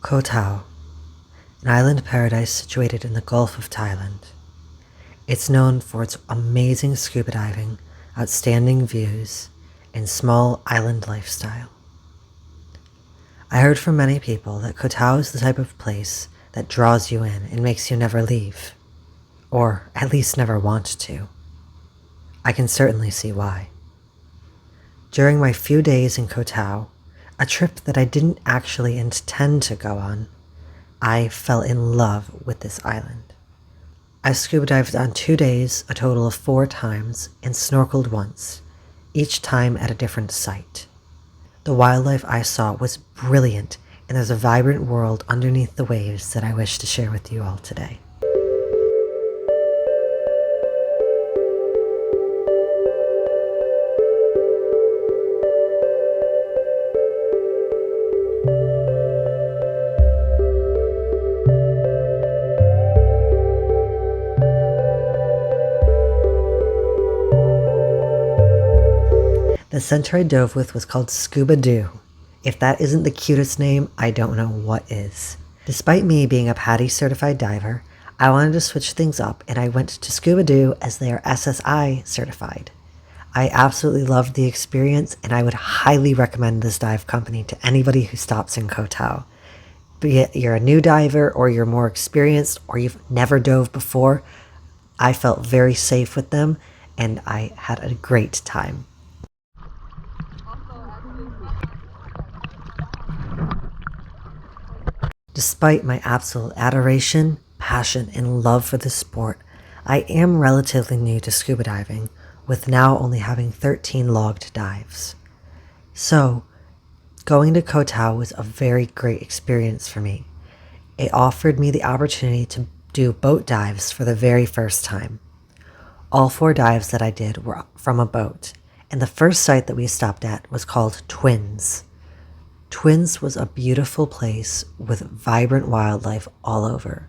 Koh Tao, an island paradise situated in the Gulf of Thailand. It's known for its amazing scuba diving, outstanding views, and small island lifestyle. I heard from many people that Koh Tao is the type of place that draws you in and makes you never leave, or at least never want to. I can certainly see why. During my few days in Koh Tao, a trip that I didn't actually intend to go on, I fell in love with this island. I scuba dived on 2 days, a total of 4 times, and snorkeled once, each time at a different site. The wildlife I saw was brilliant, and there's a vibrant world underneath the waves that I wish to share with you all today. The center I dove with was called Scuba Do. If that isn't the cutest name, I don't know what is. Despite me being a PADI certified diver, I wanted to switch things up and I went to Scuba Do as they are SSI certified. I absolutely loved the experience and I would highly recommend this dive company to anybody who stops in Koh Tao. Be it you're a new diver or you're more experienced or you've never dove before, I felt very safe with them and I had a great time. Despite my absolute adoration, passion, and love for this sport, I am relatively new to scuba diving, with now only having 13 logged dives. So, going to Koh Tao was a very great experience for me. It offered me the opportunity to do boat dives for the very first time. All 4 dives that I did were from a boat, and the first site that we stopped at was called Twins. Twins was a beautiful place with vibrant wildlife all over.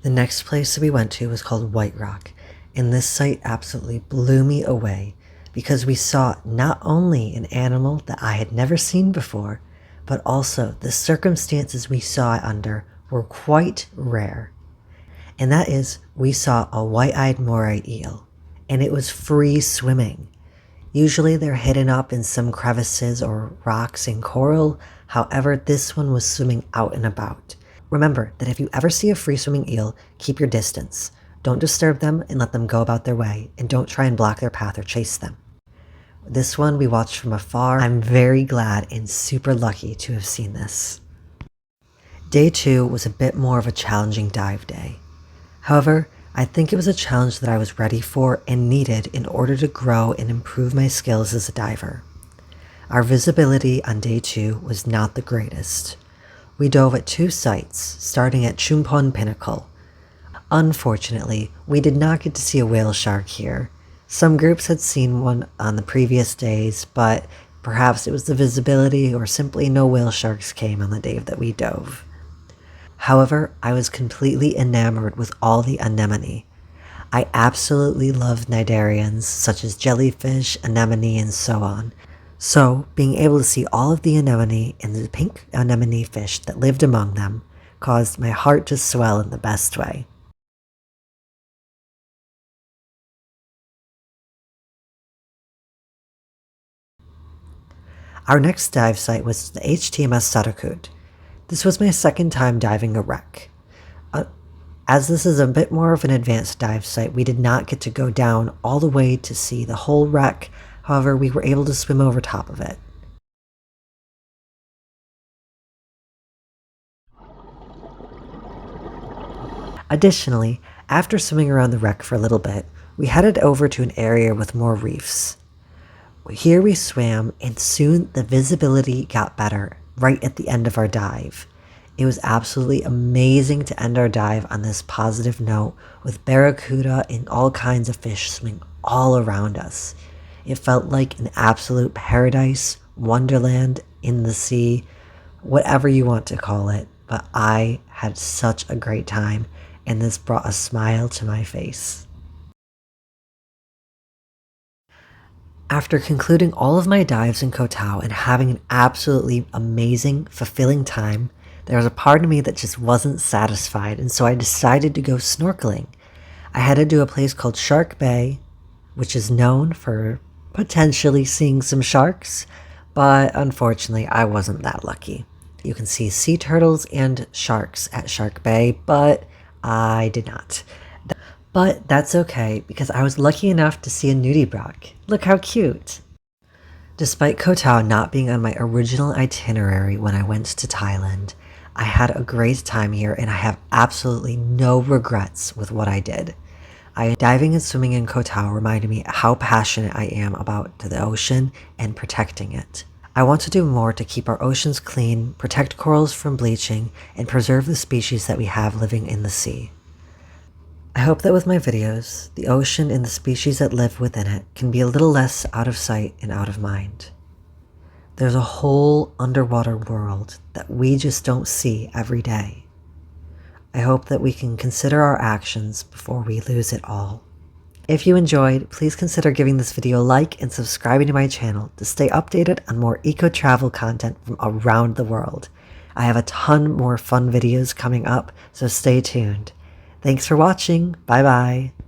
The next place that we went to was called White Rock, and this site absolutely blew me away because we saw not only an animal that I had never seen before, but also the circumstances we saw it under were quite rare. And that is, we saw a white-eyed moray eel, and it was free swimming. Usually they're hidden up in some crevices or rocks and coral, however this one was swimming out and about. Remember that if you ever see a free swimming eel, keep your distance. Don't disturb them and let them go about their way, and don't try and block their path or chase them. This one we watched from afar. I'm very glad and super lucky to have seen this. Day 2 was a bit more of a challenging dive day. However, I think it was a challenge that I was ready for and needed in order to grow and improve my skills as a diver. Our visibility on day 2 was not the greatest. We dove at 2 sites, starting at Chumpon Pinnacle. Unfortunately, we did not get to see a whale shark here. Some groups had seen one on the previous days, but perhaps it was the visibility or simply no whale sharks came on the day that we dove. However, I was completely enamored with all the anemone. I absolutely love cnidarians such as jellyfish, anemone, and so on. So, being able to see all of the anemone and the pink anemone fish that lived among them caused my heart to swell in the best way. Our next dive site was the HTMS Sarakut. This was my second time diving a wreck. As this is a bit more of an advanced dive site, we did not get to go down all the way to see the whole wreck, however we were able to swim over top of it. Additionally, after swimming around the wreck for a little bit, we headed over to an area with more reefs. Here we swam and soon the visibility got better right at the end of our dive. It was absolutely amazing to end our dive on this positive note with barracuda and all kinds of fish swimming all around us. It felt like an absolute paradise, wonderland in the sea, whatever you want to call it, but I had such a great time and this brought a smile to my face. After concluding all of my dives in Koh Tao and having an absolutely amazing, fulfilling time, There was a part of me that just wasn't satisfied, and so I decided to go snorkeling. I headed to a place called Shark Bay, which is known for potentially seeing some sharks, but unfortunately I wasn't that lucky. You can see sea turtles and sharks at Shark Bay, but I did not. But that's okay, because I was lucky enough to see a nudibranch. Look how cute! Despite Koh Tao not being on my original itinerary when I went to Thailand, I had a great time here and I have absolutely no regrets with what I did. Diving and swimming in Koh Tao reminded me how passionate I am about the ocean and protecting it. I want to do more to keep our oceans clean, protect corals from bleaching, and preserve the species that we have living in the sea. I hope that with my videos, the ocean and the species that live within it can be a little less out of sight and out of mind. There's a whole underwater world that we just don't see every day. I hope that we can consider our actions before we lose it all. If you enjoyed, please consider giving this video a like and subscribing to my channel to stay updated on more eco-travel content from around the world. I have a ton more fun videos coming up, so stay tuned. Thanks for watching. Bye bye.